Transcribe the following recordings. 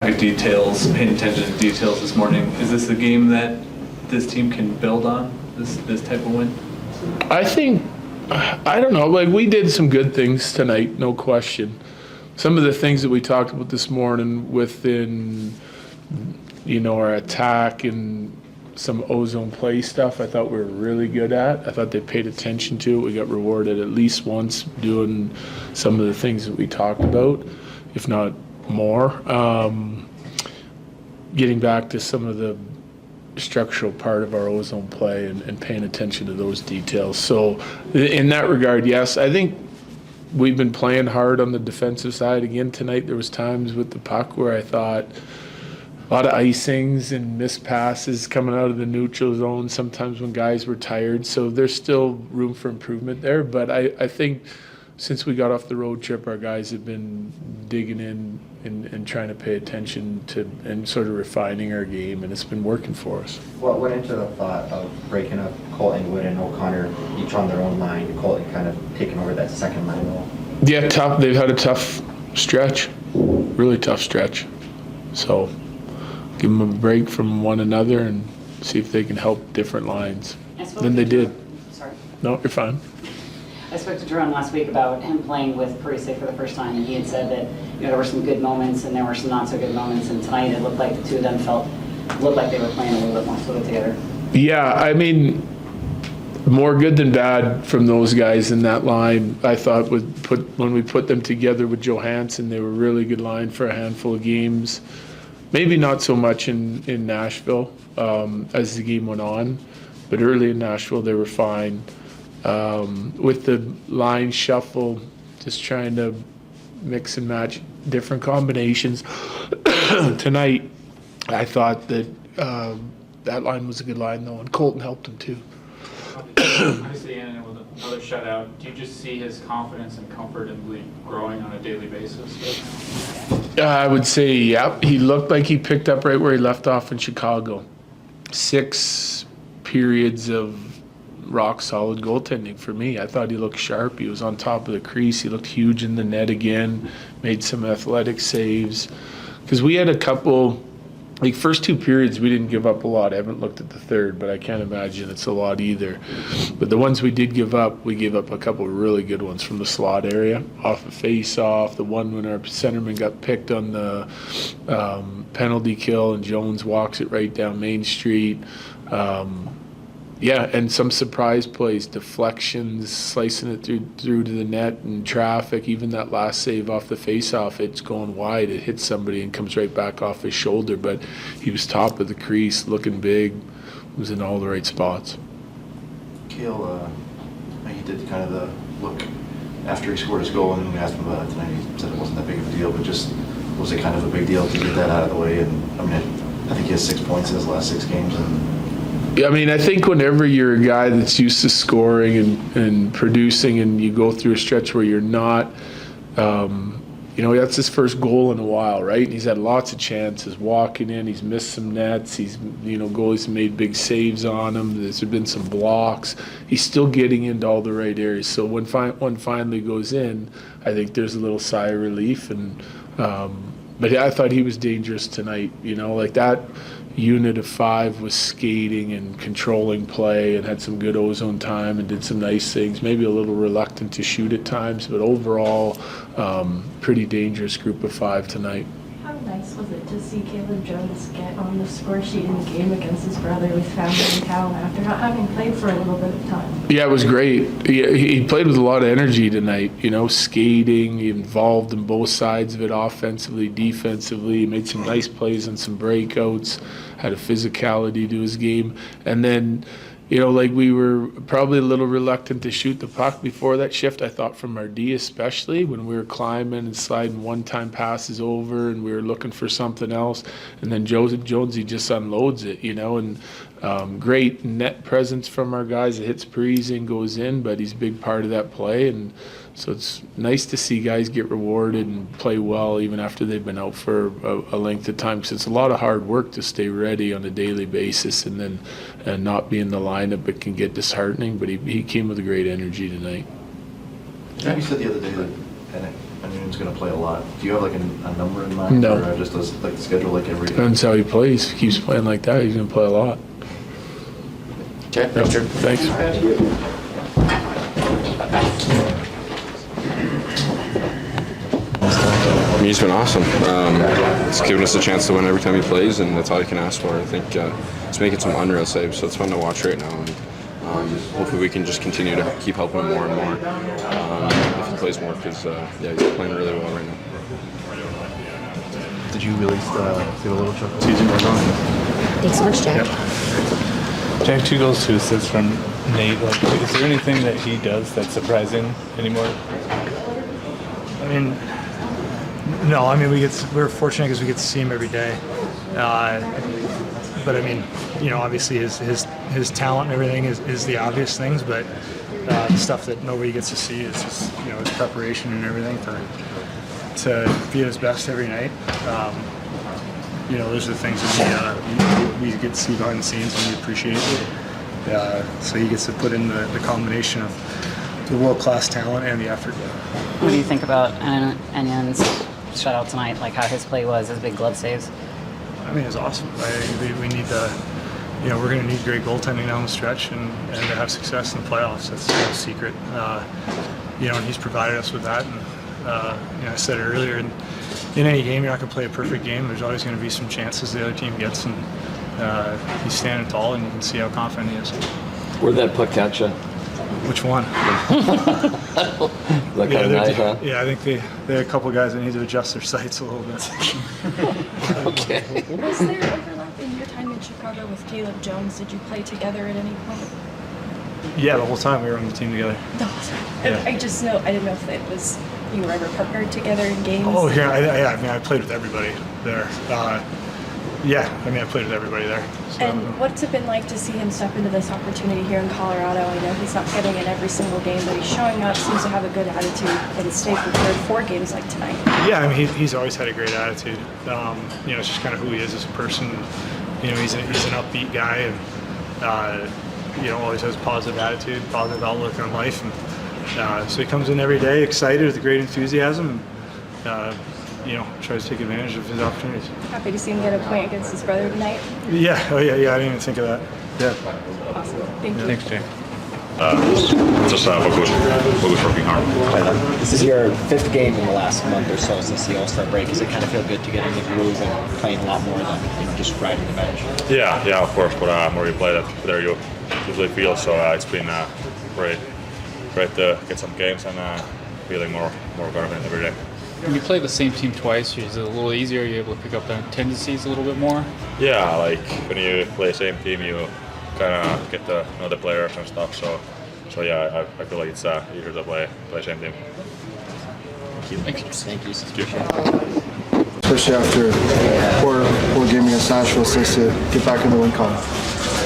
details, paying attention to details this morning. Is this a game that this team can build on, this type of win? I think, I don't know, like we did some good things tonight, no question. Some of the things that we talked about this morning within, our attack and some ozone play stuff, I thought we were really good at. I thought they paid attention to it. We got rewarded at least once doing some of the things that we talked about, if not more. Getting back to some of the structural part of our ozone play and paying attention to those details. So in that regard, yes, I think we've been playing hard on the defensive side. Again, tonight there was times with the puck where I thought a lot of icings and missed passes coming out of the neutral zone sometimes when guys were tired. So there's still room for improvement there. But I think since we got off the road trip, our guys have been digging in and trying to pay attention to and sort of refining our game, and it's been working for us. What went into the thought of breaking up Colton, Wood, and O'Connor each on their own line, Colton kind of taking over that second line role? Yeah, tough. They've had a tough stretch, really tough stretch. So give them a break from one another and see if they can help different lines. Then they did. Sorry. No, you're fine. I spoke to Jerome last week about him playing with Parise for the first time, and he had said that there were some good moments and there were some not so good moments, and tonight it looked like the two of them looked like they were playing a little bit more fluid together. Yeah, I mean, more good than bad from those guys in that line. I thought when we put them together with Johansson, they were a really good line for a handful of games. Maybe not so much in Nashville as the game went on, but early in Nashville they were fine. With the line shuffle, just trying to mix and match different combinations. Tonight, I thought that that line was a good line, though, and Colton helped him, too. Obviously, Annunen with another shutout. Do you just see his confidence and comfort in the league growing on a daily basis? I would say, yeah. He looked like he picked up right where he left off in Chicago. 6 periods of rock-solid goaltending for me. I thought he looked sharp. He was on top of the crease. He looked huge in the net again, made some athletic saves. Because we had a couple, like first 2 periods, we didn't give up a lot. I haven't looked at the third, but I can't imagine it's a lot either. But the ones we did give up, we gave up a couple of really good ones from the slot area, off a face-off, the one when our centerman got picked on the penalty kill and Jones walks it right down Main Street. Yeah, and some surprise plays, deflections, slicing it through to the net and traffic. Even that last save off the face-off, it's going wide. It hits somebody and comes right back off his shoulder. But he was top of the crease, looking big, was in all the right spots. Cale, he did kind of the look after he scored his goal, and we asked him about it tonight. He said it wasn't that big of a deal, but just was it kind of a big deal to get that out of the way? And I mean, I think he has 6 points in his last 6 games. I mean, I think whenever you're a guy that's used to scoring and producing and you go through a stretch where you're not, that's his first goal in a while, right? And he's had lots of chances walking in. He's missed some nets. Goalies made big saves on him. There's been some blocks. He's still getting into all the right areas. So when one finally goes in, I think there's a little sigh of relief. But I thought he was dangerous tonight, like that unit of 5 was skating and controlling play and had some good ozone time and did some nice things, maybe a little reluctant to shoot at times, but overall pretty dangerous group of 5 tonight. How nice was it to see Caleb Jones get on the score sheet in the game against his brother with family in town after not having played for a little bit of time? Yeah, it was great. He played with a lot of energy tonight, skating, he involved in both sides of it, offensively, defensively. He made some nice plays and some breakouts, had a physicality to his game. And then, we were probably a little reluctant to shoot the puck before that shift, I thought, from our D especially, when we were climbing and sliding one-time passes over and we were looking for something else. And then Jonesy just unloads it, and great net presence from our guys. It hits Parise and goes in, but he's a big part of that play. And so it's nice to see guys get rewarded and play well even after they've been out for a length of time, because it's a lot of hard work to stay ready on a daily basis and then not be in the lineup. It can get disheartening, but he came with a great energy tonight. I think you said the other day that, and Annunen's going to play a lot. Do you have like a number in mind? No. Or just as, like the schedule like every? That's how he plays. If he keeps playing like that, he's going to play a lot. Okay, thanks, Drew. Thanks. He's been awesome. It's given us a chance to win every time he plays, and that's all you can ask for. I think he's making some unreal saves, so it's fun to watch right now. And hopefully we can just continue to keep helping him more and more if he plays more, because he's playing really well right now. Did you really feel a little chuckle? Season we're going. Thanks so much, Jack. Jack, 2 goals, 2 assists from Nate. Like, is there anything that he does that's surprising anymore? I mean, no. I mean, we're fortunate because we get to see him every day. But I mean, obviously his talent and everything is the obvious things, but the stuff that nobody gets to see is just his preparation and everything to be at his best every night. Those are the things that we get to see behind the scenes and we appreciate. So he gets to put in the combination of the world-class talent and the effort. What do you think about Annunen's shutout tonight? Like how his play was, his big glove saves? I mean, it's awesome. We need we're going to need great goaltending down the stretch and to have success in the playoffs. That's no secret. And he's provided us with that. And I said it earlier, in any game, you're not going to play a perfect game. There's always going to be some chances the other team gets, and he's standing tall, and you can see how confident he is. Where'd that puck catch you? Which one? Like night, huh? Yeah, I think they had a couple of guys that need to adjust their sights a little bit. Okay. Was there overlap in your time in Chicago with Caleb Jones? Did you play together at any point? Yeah, the whole time we were on the team together. Yeah. I didn't know if it was you were ever partnered together in games. Oh, yeah. I played with everybody there. I played with everybody there. So. And what's it been like to see him step into this opportunity here in Colorado? I know he's not getting in every single game, but he's showing up, seems to have a good attitude, and stay prepared for games like tonight. Yeah, I mean, he's always had a great attitude. It's just kind of who he is as a person. He's an upbeat guy, and always has a positive attitude, positive outlook on life. And so he comes in every day excited with great enthusiasm. And, tries to take advantage of his opportunities. Happy to see him get a point against his brother tonight. Yeah, I didn't even think of that. Yeah. Awesome. Thank you. Thanks, Jay. Just what was working hard. This is your 5th game in the last month or so since the All-Star break. Does it kind of feel good to get in the groove and playing a lot more than just riding the bench? Yeah, of course. But the more you play, the better you usually feel. So it's been great to get some games and feeling more confident every day. When you play the same team twice, is it a little easier? Are you able to pick up their tendencies a little bit more? Yeah, like when you play the same team, you kind of get to know the players and stuff. So yeah, I feel like it's easier to play the same team. Thank you. Especially after poor game against Nashville, it's nice to get back in the win column.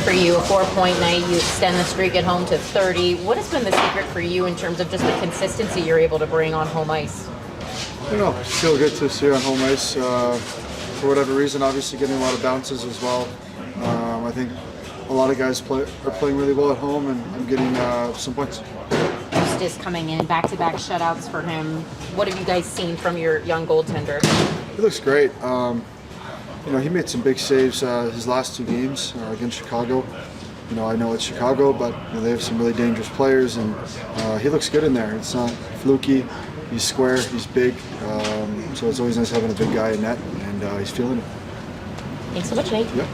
For you, a 4-point night, you extend the streak at home to 30. What has been the secret for you in terms of just the consistency you're able to bring on home ice? I don't know, I feel good to see you on home ice. For whatever reason, obviously getting a lot of bounces as well. I think a lot of guys are playing really well at home, and I'm getting some points. Justus coming in, back-to-back shutouts for him. What have you guys seen from your young goaltender? He looks great. He made some big saves his last 2 games against Chicago. I know it's Chicago, but they have some really dangerous players, and he looks good in there. It's not fluky. He's square, he's big, so it's always nice having a big guy in net, and he's feeling it. Thanks so much, Nate. Yep.